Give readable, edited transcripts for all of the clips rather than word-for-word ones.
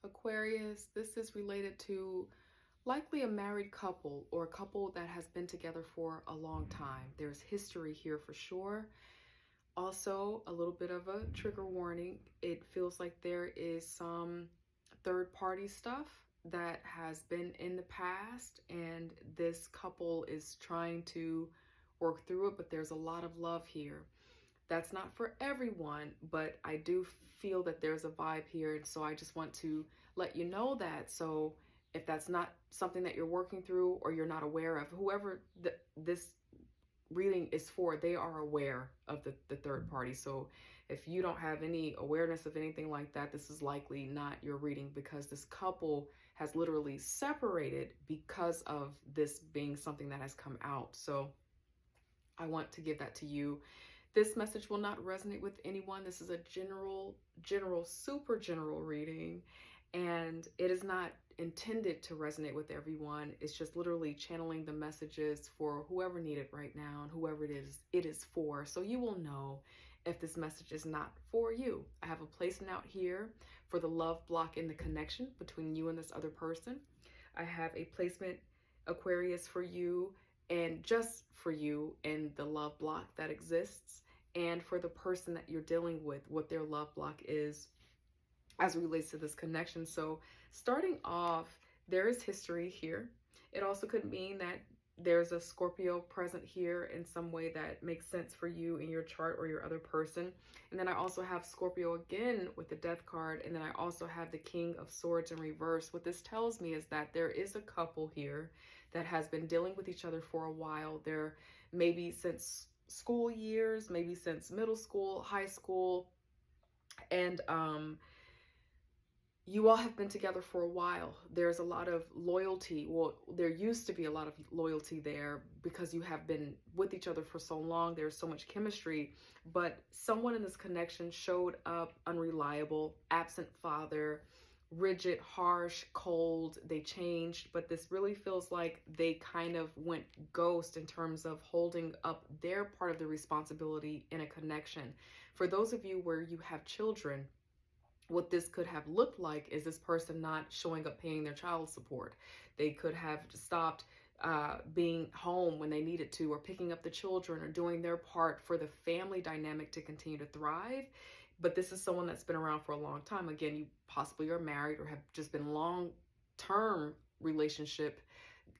Aquarius, this is related to likely a married couple or a couple that has been together for a long time. There's history here for sure. Also, a little bit of a trigger warning. It feels like there is some third party stuff that has been in the past, and this couple is trying to work through it, but there's a lot of love here. That's not for everyone, but I do feel that there's a vibe here. And so I just want to let you know that. So if that's not something that you're working through or you're not aware of, whoever this reading is for, they are aware of the third party. So if you don't have any awareness of anything like that, this is likely not your reading, because this couple has literally separated because of this being something that has come out. So I want to give that to you. This message will not resonate with anyone. This is a super general reading, and it is not intended to resonate with everyone. It's just literally channeling the messages for whoever need it right now and whoever it is for. So you will know if this message is not for you. I have a placement out here for the love block in the connection between you and this other person. I have a placement, Aquarius, for you and just for you and the love block that exists, and for the person that you're dealing with, what their love block is as it relates to this connection. So starting off, there is history here. It also could mean that there's a Scorpio present here in some way that makes sense for you in your chart or your other person. And then I also have Scorpio again with the Death card. And then I also have the King of Swords in reverse. What this tells me is that there is a couple here that has been dealing with each other for a while. There maybe since school years, maybe since middle school, high school. And you all have been together for a while. There's a lot of loyalty. Well, there used to be a lot of loyalty there because you have been with each other for so long. There's so much chemistry, but someone in this connection showed up unreliable, absent father, rigid, harsh, cold. They changed, but this really feels like they kind of went ghost in terms of holding up their part of the responsibility in a connection. For those of you where you have children, what this could have looked like is this person not showing up paying their child support. They could have stopped being home when they needed to, or picking up the children, or doing their part for the family dynamic to continue to thrive. But this is someone that's been around for a long time. Again, you possibly are married or have just been long-term relationship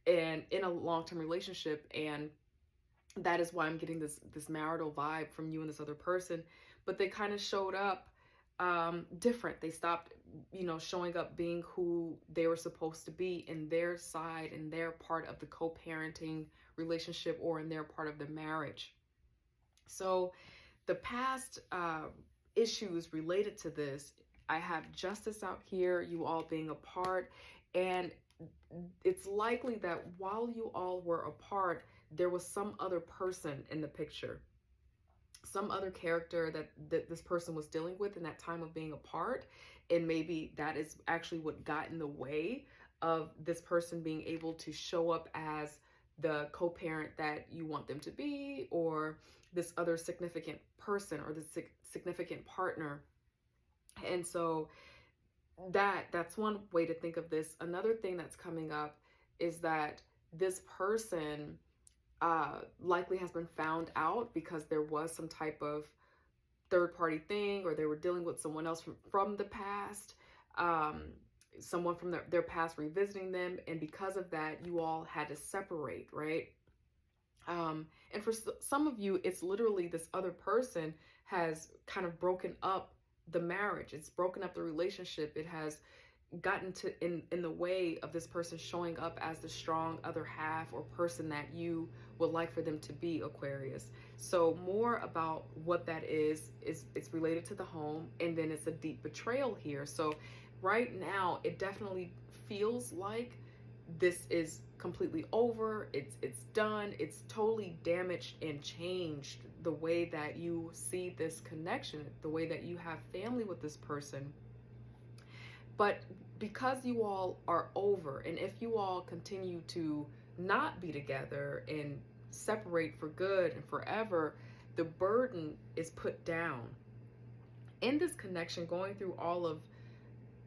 and in a long-term relationship. And that is why I'm getting this marital vibe from you and this other person. But they kind of showed up different. They stopped, showing up being who they were supposed to be in their side, in their part of the co-parenting relationship, or in their part of the marriage. So the past issues related to this, I have justice out here, you all being apart, and it's likely that while you all were apart, there was some other person in the picture, some other character that this person was dealing with in that time of being apart. And maybe that is actually what got in the way of this person being able to show up as the co-parent that you want them to be, or this other significant person, or this significant partner. And so that's one way to think of this. Another thing that's coming up is that this person likely has been found out because there was some type of third party thing, or they were dealing with someone else from the past, someone from their past revisiting them. And because of that, you all had to separate, right? And for some of you, it's literally this other person has kind of broken up the marriage. It's broken up the relationship. It has gotten to in the way of this person showing up as the strong other half or person that you would like for them to be, Aquarius. So more about what that is it's related to the home, and then it's a deep betrayal here. So right now it definitely feels like this is completely over. It's done. It's totally damaged and changed the way that you see this connection, the way that you have family with this person. But because you all are over, and if you all continue to not be together and separate for good and forever, the burden is put down. In this connection, going through all of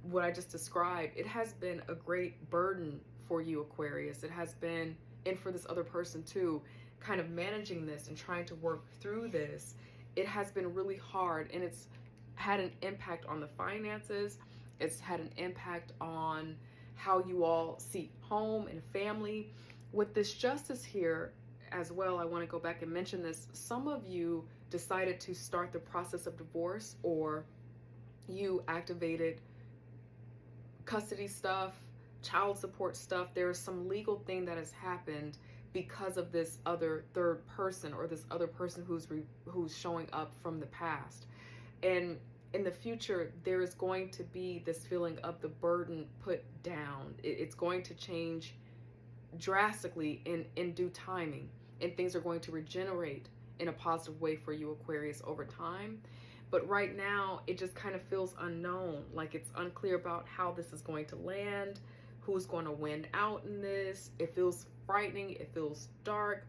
what I just described, it has been a great burden for you, Aquarius. It has been, and for this other person too, kind of managing this and trying to work through this. It has been really hard, and it's had an impact on the finances. It's had an impact on how you all see home and family. With this justice here as well, I want to go back and mention this. Some of you decided to start the process of divorce, or you activated custody stuff, child support stuff. There is some legal thing that has happened because of this other third person, or this other person who's showing up from the past. And in the future, there is going to be this feeling of the burden put down. It's going to change drastically in due timing, and things are going to regenerate in a positive way for you, Aquarius, over time. But right now, it just kind of feels unknown. Like it's unclear about how this is going to land, who's going to win out in this. It feels frightening. It feels dark.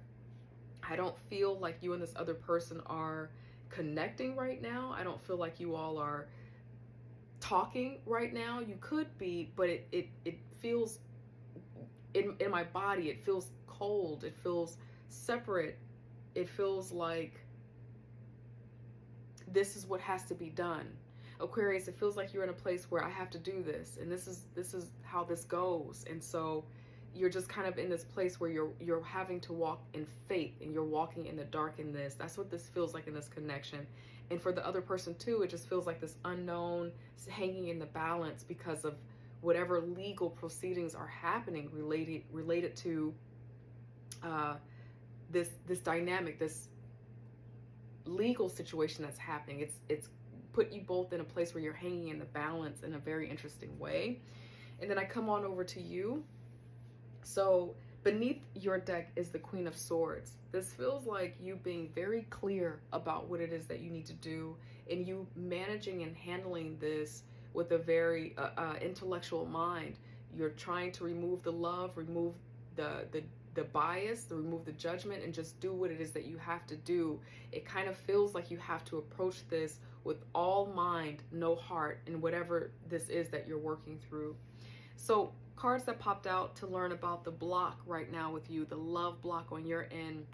I don't feel like you and this other person are connecting right now. I don't feel like you all are talking right now. You could be, but it feels, in my body, it feels cold. It feels separate. It feels like this is what has to be done. Aquarius, it feels like you're in a place where I have to do this, and this is how this goes. And so you're just kind of in this place where you're having to walk in faith, and you're walking in the dark in this. That's what this feels like in this connection. And for the other person too, it just feels like this unknown hanging in the balance because of whatever legal proceedings are happening related to this dynamic, this legal situation that's happening. It's put you both in a place where you're hanging in the balance in a very interesting way. And then I come on over to you. So beneath your deck is the Queen of Swords. This feels like you being very clear about what it is that you need to do, and you managing and handling this with a very intellectual mind. You're trying to remove the love, remove the bias, remove the judgment, and just do what it is that you have to do. It kind of feels like you have to approach this with all mind, no heart, in whatever this is that you're working through. So cards that popped out to learn about the block right now with you, the love block on your end,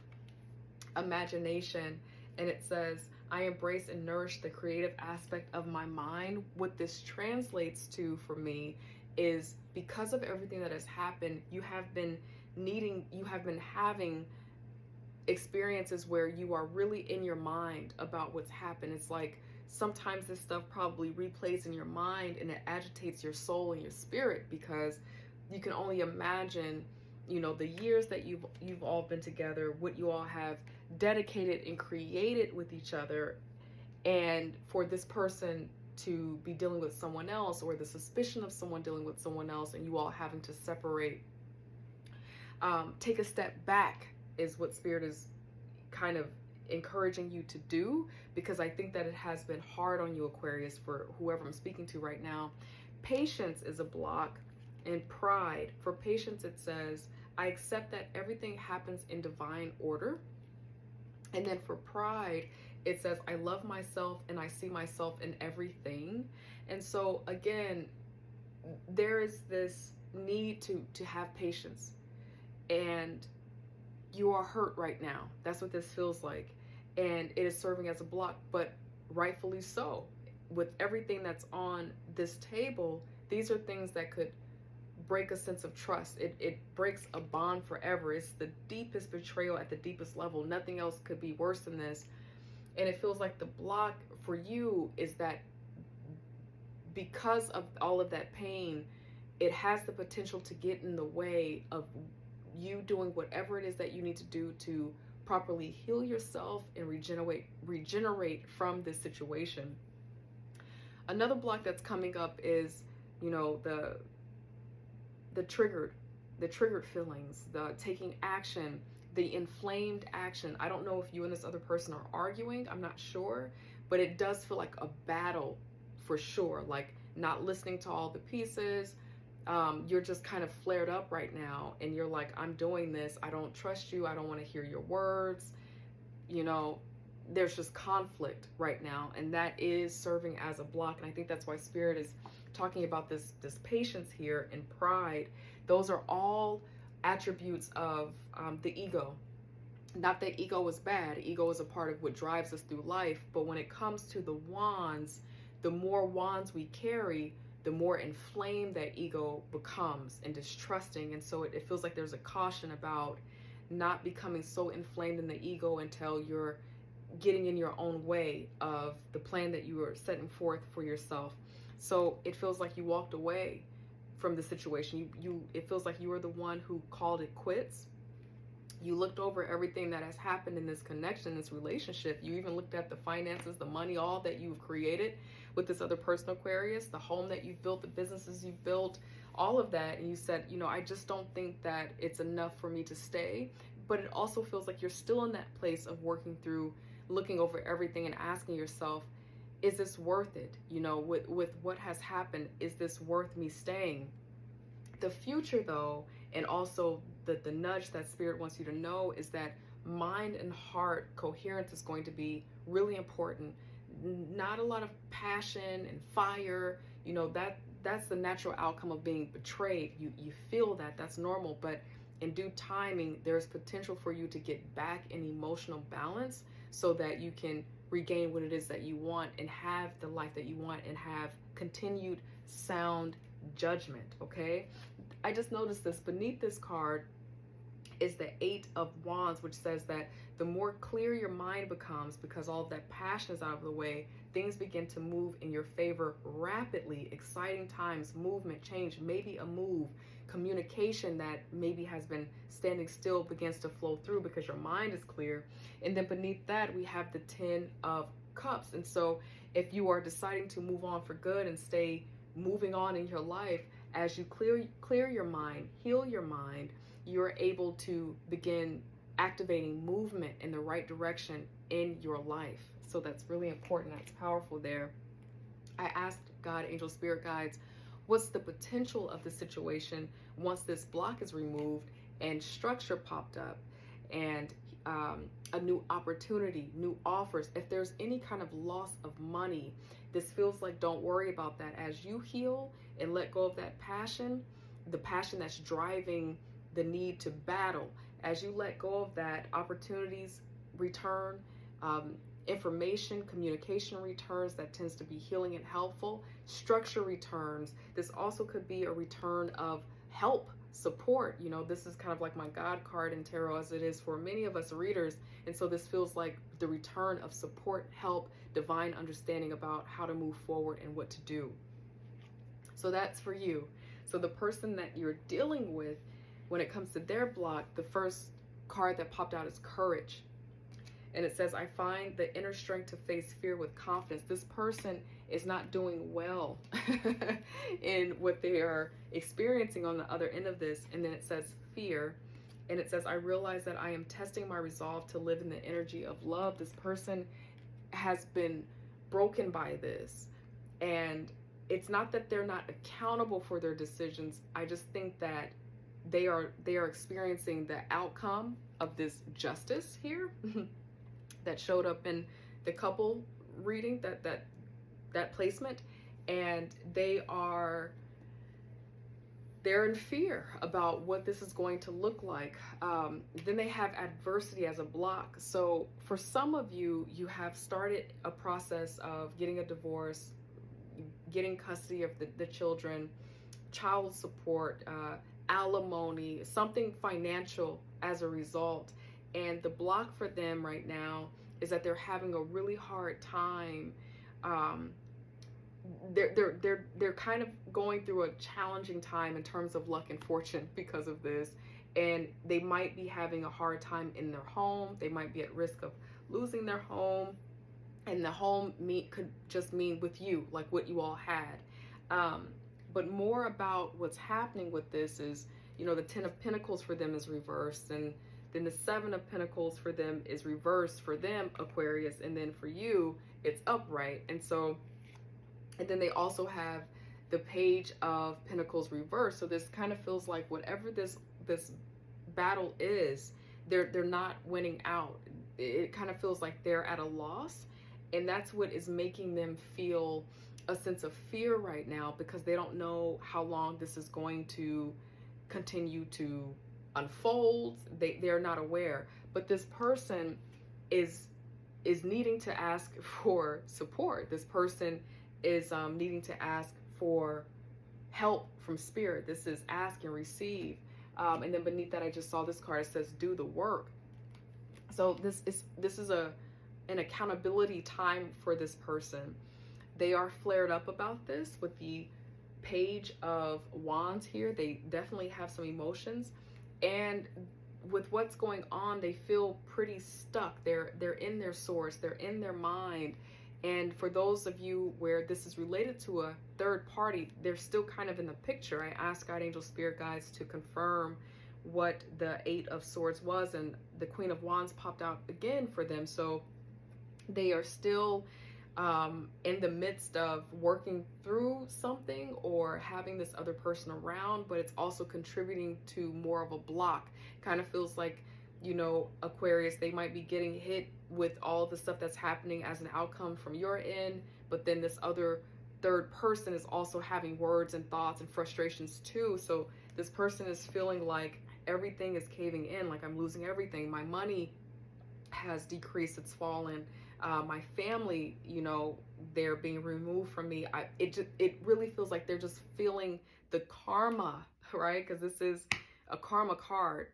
imagination. And it says, I embrace and nourish the creative aspect of my mind. What this translates to for me is, because of everything that has happened, you have been having experiences where you are really in your mind about what's happened. It's like sometimes this stuff probably replays in your mind, and it agitates your soul and your spirit, because you can only imagine, you know, the years that you've all been together, what you all have dedicated and created with each other, and for this person to be dealing with someone else, or the suspicion of someone dealing with someone else, and you all having to separate. Take a step back is what Spirit is kind of encouraging you to do, because I think that it has been hard on you, Aquarius, for whoever I'm speaking to right now. Patience is a block, and pride. For patience, it says, I accept that everything happens in divine order. And then for pride, it says, I love myself and I see myself in everything. And so again, there is this need to have patience, and you are hurt right now. That's what this feels like. And it is serving as a block, but rightfully so. With everything that's on this table, these are things that could break a sense of trust. It breaks a bond forever. It's the deepest betrayal at the deepest level. Nothing else could be worse than this. And it feels like the block for you is that because of all of that pain, it has the potential to get in the way of you doing whatever it is that you need to do to properly heal yourself and regenerate from this situation. Another block that's coming up is, you know, the triggered feelings, the taking action, the inflamed action. I don't know if you and this other person are arguing, I'm not sure, but it does feel like a battle for sure, like not listening to all the pieces. You're just kind of flared up right now, and you're like, I'm doing this, I don't trust you, I don't want to hear your words. You know, there's just conflict right now, and that is serving as a block. And I think that's why Spirit is talking about this patience here and pride. Those are all attributes of the ego. Not that ego is bad. Ego is a part of what drives us through life. But when it comes to the wands, the more wands we carry, the more inflamed that ego becomes and distrusting. And so it feels like there's a caution about not becoming so inflamed in the ego until you're getting in your own way of the plan that you are setting forth for yourself. So it feels like you walked away from the situation. It feels like you were the one who called it quits. You looked over everything that has happened in this connection, this relationship. You even looked at the finances, the money, all that you've created with this other person, Aquarius, the home that you've built, the businesses you've built, all of that. And you said, I just don't think that it's enough for me to stay. But it also feels like you're still in that place of working through, looking over everything and asking yourself, is this worth it? With what has happened, is this worth me staying? The future, though, and also the nudge that spirit wants you to know is that mind and heart coherence is going to be really important. Not a lot of passion and fire, that's the natural outcome of being betrayed. You feel that's normal, but in due timing, there's potential for you to get back in emotional balance so that you can regain what it is that you want and have the life that you want and have continued sound judgment. Okay, I just noticed this beneath this card is the 8 of Wands, which says that the more clear your mind becomes, because all of that passion is out of the way, things begin to move in your favor rapidly. Exciting times, movement, change, maybe a move, communication that maybe has been standing still begins to flow through because your mind is clear. And then beneath that, we have the 10 of Cups. And so if you are deciding to move on for good and stay moving on in your life, as you clear your mind, heal your mind, you're able to begin activating movement in the right direction in your life. So that's really important. That's powerful there. I asked God, angel, spirit guides, what's the potential of the situation once this block is removed and structure popped up and a new opportunity, new offers. If there's any kind of loss of money, this feels like don't worry about that. As you heal and let go of that passion, the passion that's driving the need to battle, as you let go of that, opportunities return, information, communication returns. That tends to be healing and helpful. Structure returns. This also could be a return of help, support. This is kind of like my God card in tarot, as it is for many of us readers. And so this feels like the return of support, help, divine understanding about how to move forward and what to do. So that's for you. So the person that you're dealing with, when it comes to their block, the first card that popped out is courage. And it says, I find the inner strength to face fear with confidence. This person is not doing well in what they are experiencing on the other end of this. And then it says fear. And it says, I realize that I am testing my resolve to live in the energy of love. This person has been broken by this. And it's not that they're not accountable for their decisions. I just think that they are experiencing the outcome of this justice here that showed up in the couple reading, that placement, and they're in fear about what this is going to look like. Then they have adversity as a block. So for some of you, you have started a process of getting a divorce, getting custody of the children, child support, alimony, something financial as a result. And the block for them right now is that they're having a really hard time. They're kind of going through a challenging time in terms of luck and fortune because of this. And they might be having a hard time in their home. They might be at risk of losing their home. And the home could just mean with you, like what you all had. But more about what's happening with this is, the 10 of Pentacles for them is reversed, and then the 7 of Pentacles for them is reversed for them, Aquarius, and then for you, it's upright. And then they also have the Page of Pentacles reversed. So this kind of feels like whatever this battle is, they're not winning out. It kind of feels like they're at a loss, and that's what is making them feel a sense of fear right now because they don't know how long this is going to continue to unfold. They're not aware, but this person is needing to ask for support. This person is needing to ask for help from spirit. This is ask and receive. And then beneath that, I just saw this card. It says do the work. So this is an accountability time for this person. They are flared up about this with the Page of Wands here. They definitely have some emotions, and with what's going on, they feel pretty stuck. They're in their source, they're in their mind. And for those of you where this is related to a third party, they're still kind of in the picture. I asked God, Angel, Spirit guides to confirm what the Eight of Swords was, and the Queen of Wands popped out again for them. So they are still in the midst of working through something or having this other person around, but it's also contributing to more of a block. Kind of feels like, you know, Aquarius, they might be getting hit with all the stuff that's happening as an outcome from your end, but then this other third person is also having words and thoughts and frustrations too. So this person is feeling like everything is caving in, like I'm losing everything. My money has decreased, it's fallen. My family, you know, they're being removed from me. It really feels like they're just feeling the karma, right? Because this is a karma card.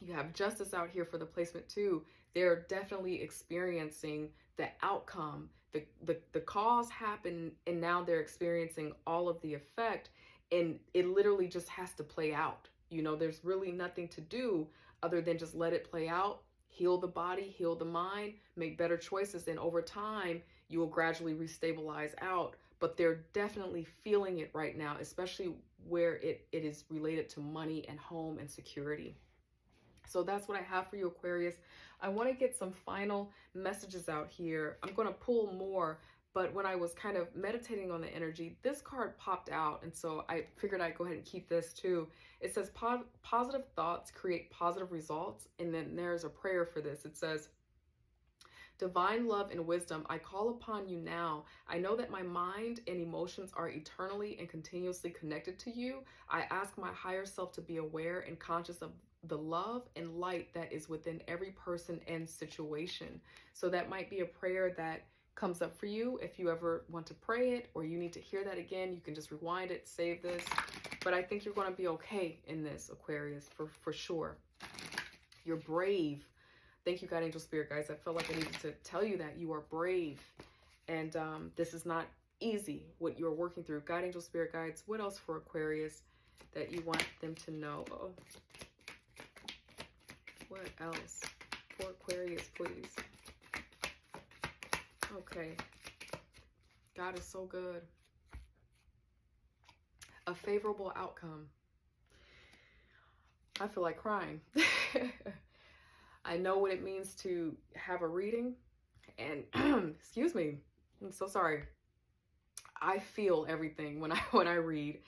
You have justice out here for the placement too. They're definitely experiencing the outcome. The cause happened, and now they're experiencing all of the effect, and it literally just has to play out. You know, there's really nothing to do other than just let it play out. Heal the body, heal the mind, make better choices, and over time, you will gradually restabilize out. But they're definitely feeling it right now, especially where it is related to money and home and security. So that's what I have for you, Aquarius. I want to get some final messages out here. I'm going to pull more, but when I was kind of meditating on the energy, this card popped out, and so I figured I'd go ahead and keep this too. It says positive thoughts create positive results, and then there's a prayer for this. It says, divine love and wisdom, I call upon you now. I know that my mind and emotions are eternally and continuously connected to you. I ask my higher self to be aware and conscious of the love and light that is within every person and situation. So that might be a prayer that comes up for you. If you ever want to pray it or you need to hear that again, you can just rewind it, save this. But I think you're going to be okay in this, Aquarius, for sure. You're brave. Thank you, God, Angel, Spirit, guys. I felt like I needed to tell you that you are brave. And this is not easy, what you're working through. God, Angel, Spirit, guides. What else for Aquarius that you want them to know? Oh, what else for Aquarius, please? Okay. God is so good. A favorable outcome. I feel like crying. I know what it means to have a reading, and excuse me, I'm so sorry. I feel everything when I read,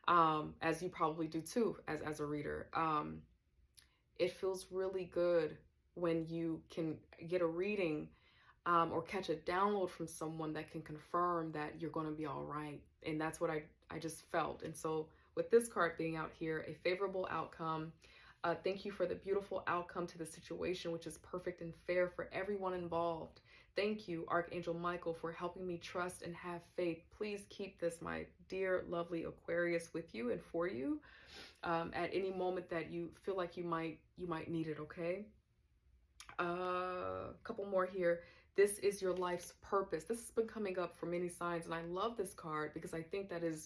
as you probably do too, as a reader. It feels really good when you can get a reading or catch a download from someone that can confirm that you're going to be all right. And that's what I just felt. And so with this card being out here, a favorable outcome. Thank you for the beautiful outcome to the situation, which is perfect and fair for everyone involved. Thank you, Archangel Michael, for helping me trust and have faith. Please keep this, my dear, lovely Aquarius, with you and for you at any moment that you feel like you might need it, okay? A couple more here. This is your life's purpose. This has been coming up for many signs, and I love this card because I think that it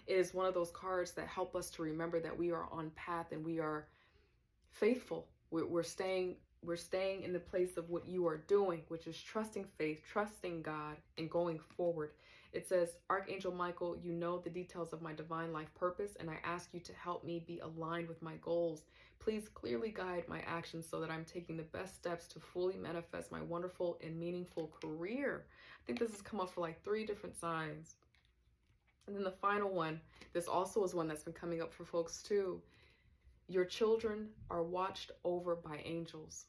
is one of those cards that help us to remember that we are on path and we are faithful. We're staying in the place of what you are doing, which is trusting faith, trusting God, and going forward. It says, Archangel Michael, you know the details of my divine life purpose, and I ask you to help me be aligned with my goals. Please clearly guide my actions so that I'm taking the best steps to fully manifest my wonderful and meaningful career. I think this has come up for like 3 different signs. And then the final one, this also is one that's been coming up for folks too. Your children are watched over by angels.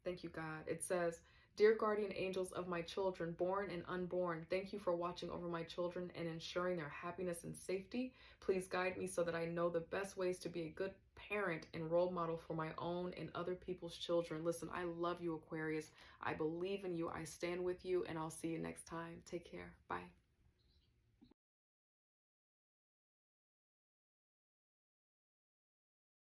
Thank you, God. It says, Dear guardian angels of my children, born and unborn, thank you for watching over my children and ensuring their happiness and safety. Please guide me so that I know the best ways to be a good parent and role model for my own and other people's children. Listen, I love you, Aquarius. I believe in you. I stand with you, and I'll see you next time. Take care. Bye.